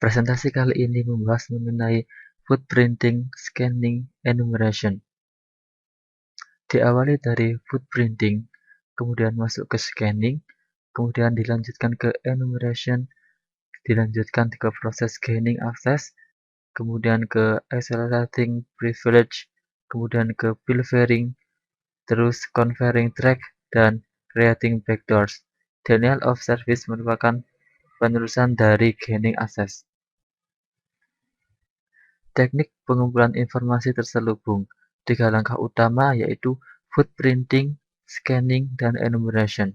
Presentasi kali ini membahas mengenai footprinting, scanning, enumeration. Diawali dari footprinting, kemudian masuk ke scanning, kemudian dilanjutkan ke enumeration, dilanjutkan ke proses gaining access, kemudian ke accelerating privilege, kemudian ke pilfering, terus conferring track, dan creating backdoors. Denial of service merupakan penerusan dari gaining access. Teknik pengumpulan informasi terselubung, 3 langkah utama yaitu footprinting, scanning, dan enumeration.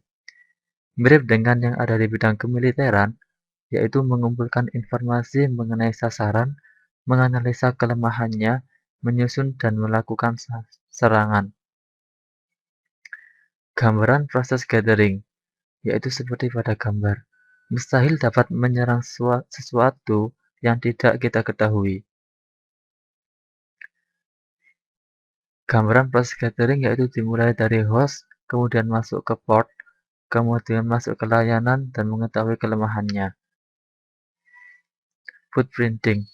Mirip dengan yang ada di bidang kemiliteran, yaitu mengumpulkan informasi mengenai sasaran, menganalisa kelemahannya, menyusun dan melakukan serangan. Gambaran proses gathering, yaitu seperti pada gambar. Mustahil dapat menyerang sesuatu yang tidak kita ketahui. Gambaran proses gathering yaitu dimulai dari host, kemudian masuk ke port, kemudian masuk ke layanan dan mengetahui kelemahannya. Footprinting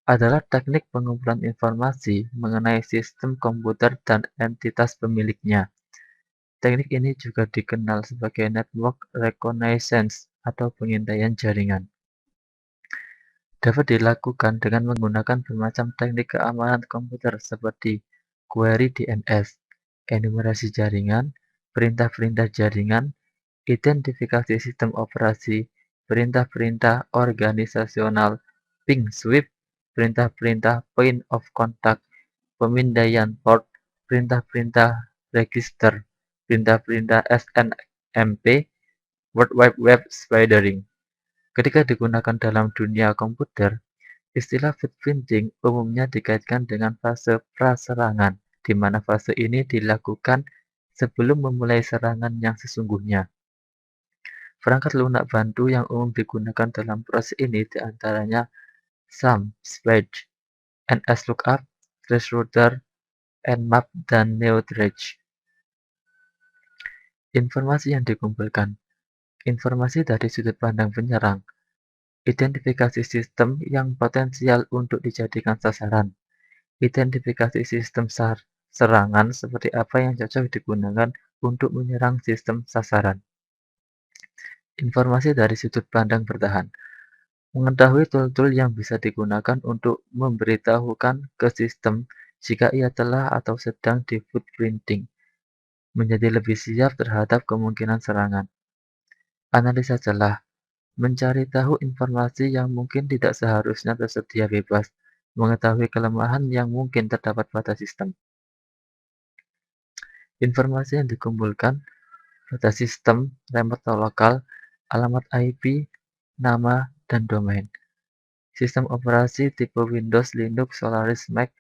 adalah teknik pengumpulan informasi mengenai sistem komputer dan entitas pemiliknya. Teknik ini juga dikenal sebagai network reconnaissance atau pengintaian jaringan. Dapat dilakukan dengan menggunakan bermacam teknik keamanan komputer seperti query DNS, enumerasi jaringan, perintah-perintah jaringan, identifikasi sistem operasi, perintah-perintah organisasional, ping sweep, perintah-perintah point of contact, pemindaian port, perintah-perintah register, perintah-perintah SNMP, World Wide Web spidering. Ketika digunakan dalam dunia komputer, istilah footprinting umumnya dikaitkan dengan fase praserangan, di mana fase ini dilakukan sebelum memulai serangan yang sesungguhnya. Perangkat lunak bantu yang umum digunakan dalam proses ini diantaranya SAM, SPLADE, NSLOOKUP, TraceRouter, Nmap, dan NeoTrace. Informasi yang dikumpulkan. Informasi dari sudut pandang penyerang. Identifikasi sistem yang potensial untuk dijadikan sasaran. Identifikasi sistem serangan seperti apa yang cocok digunakan untuk menyerang sistem sasaran. Informasi dari sudut pandang bertahan. Mengetahui tool-tool yang bisa digunakan untuk memberitahukan ke sistem jika ia telah atau sedang di footprinting, menjadi lebih siap terhadap kemungkinan serangan. Analisa celah. Mencari tahu informasi yang mungkin tidak seharusnya tersedia bebas, mengetahui kelemahan yang mungkin terdapat pada sistem. Informasi yang dikumpulkan pada sistem, remote atau lokal, alamat IP, nama, dan domain. Sistem operasi tipe Windows, Linux, Solaris, Mac,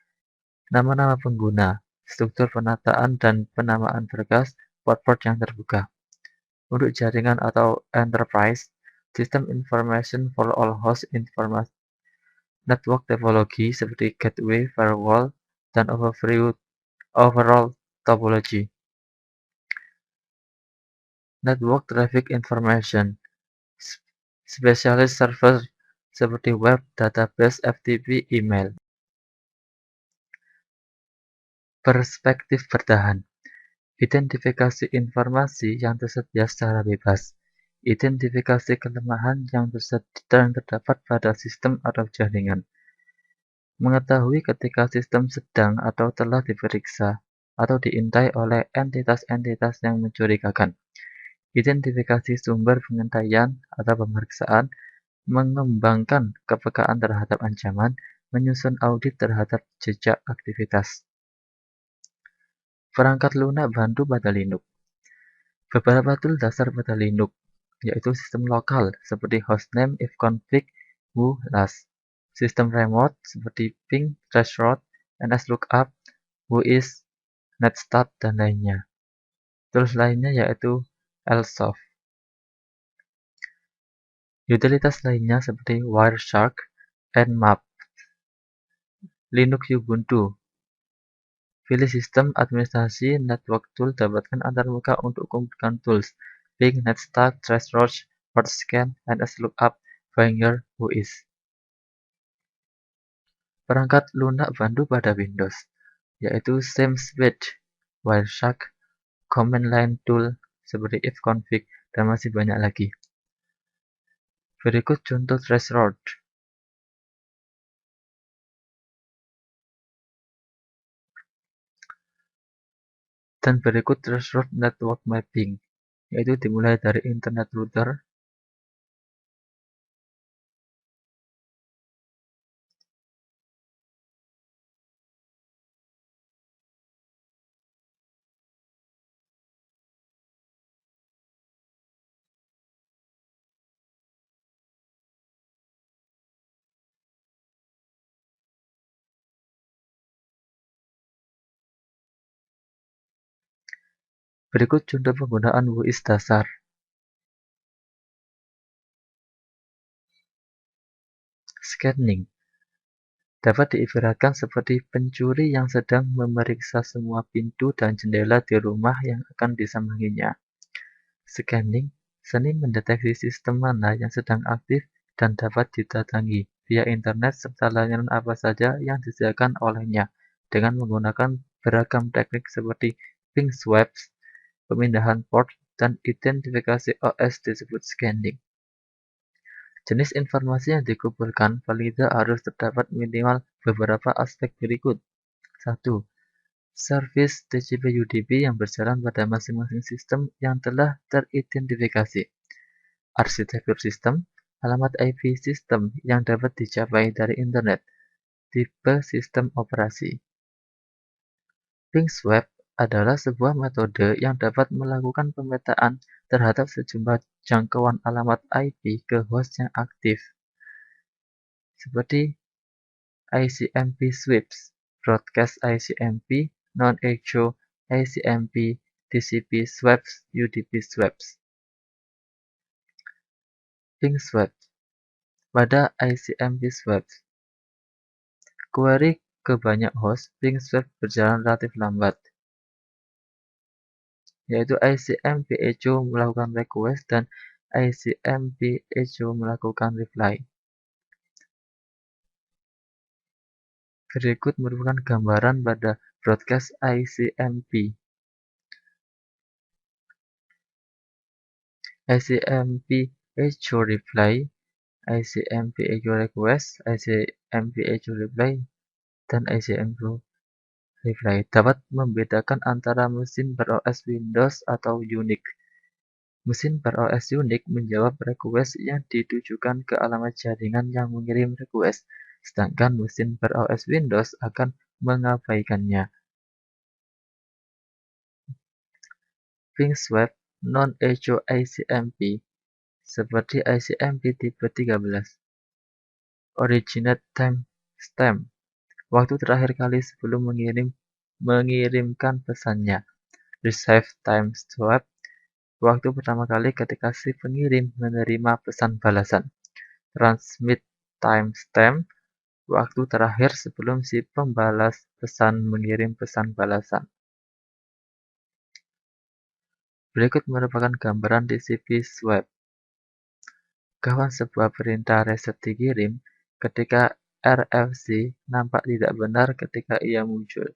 nama-nama pengguna, struktur penataan dan penamaan berkas, port-port yang terbuka. Untuk jaringan atau enterprise, System Information for All Host Information Network topologi seperti gateway, firewall, dan overall topology. Network Traffic Information Specialist server seperti web, database, FTP, email. Perspektif bertahan. Identifikasi informasi yang tersedia secara bebas. Identifikasi kelemahan yang terdapat pada sistem atau jaringan. Mengetahui ketika sistem sedang atau telah diperiksa atau diintai oleh entitas-entitas yang mencurigakan. Identifikasi sumber pengintaian atau pemeriksaan, mengembangkan kepekaan terhadap ancaman, menyusun audit terhadap jejak aktivitas. Perangkat lunak bantu pada Linux. Beberapa tool dasar pada Linux, yaitu sistem lokal seperti hostname, ifconfig, who, las. Sistem remote seperti ping, traceroute, nslookup, whois, netstat, dan lainnya. Tools lainnya yaitu lsoft. Utilitas lainnya seperti Wireshark, Nmap, Linux Ubuntu. Pilih sistem administrasi network tool, dapatkan antarmuka untuk kumpulkan tools ping, netstat, traceroute, portscan, nslookup, finder, whois. Perangkat lunak bantu pada Windows, yaitu SameSpeed, Wireshark, Command Line Tool seperti ifconfig, dan masih banyak lagi. Berikut contoh threshold. Dan berikut threshold network mapping, yaitu dimulai dari internet router, berikut contoh penggunaan WIS dasar. Scanning dapat diibaratkan seperti pencuri yang sedang memeriksa semua pintu dan jendela di rumah yang akan disambanginya. Scanning seni mendeteksi sistem mana yang sedang aktif dan dapat didatangi via internet serta layanan apa saja yang disediakan olehnya dengan menggunakan beragam teknik seperti ping sweeps, pemindahan port, dan identifikasi OS disebut scanning. Jenis informasi yang dikumpulkan paling tidak harus terdapat minimal beberapa aspek berikut. 1. Service TCP/UDP yang berjalan pada masing-masing sistem yang telah teridentifikasi. Arsitektur sistem, alamat IP sistem yang dapat dicapai dari internet. Tipe sistem operasi. Ping sweep adalah sebuah metode yang dapat melakukan pemetaan terhadap sejumlah jangkauan alamat IP ke host yang aktif, seperti ICMP sweeps, broadcast ICMP, non-echo ICMP, TCP sweeps, UDP sweeps. Ping sweep pada ICMP sweeps, query ke banyak host, ping sweep berjalan relatif lambat, yaitu ICMP echo melakukan request dan ICMP echo melakukan reply. Berikut merupakan gambaran pada broadcast ICMP. ICMP echo reply, ICMP echo request, ICMP echo reply, dan ICMP reply dapat membedakan antara mesin ber-OS Windows atau Unix. Mesin ber-OS Unix menjawab request yang ditujukan ke alamat jaringan yang mengirim request, sedangkan mesin ber-OS Windows akan mengabaikannya. Ping sweep non-echo ICMP seperti ICMP tipe 13. Originate timestamp, waktu terakhir kali sebelum mengirimkan pesannya. Receive timestamp, waktu pertama kali ketika si pengirim menerima pesan balasan. Transmit timestamp, waktu terakhir sebelum si pembalas pesan mengirim pesan balasan. Berikut merupakan gambaran TCP sweep. Kapan sebuah perintah reset dikirim, ketika RFC nampak tidak benar ketika ia muncul.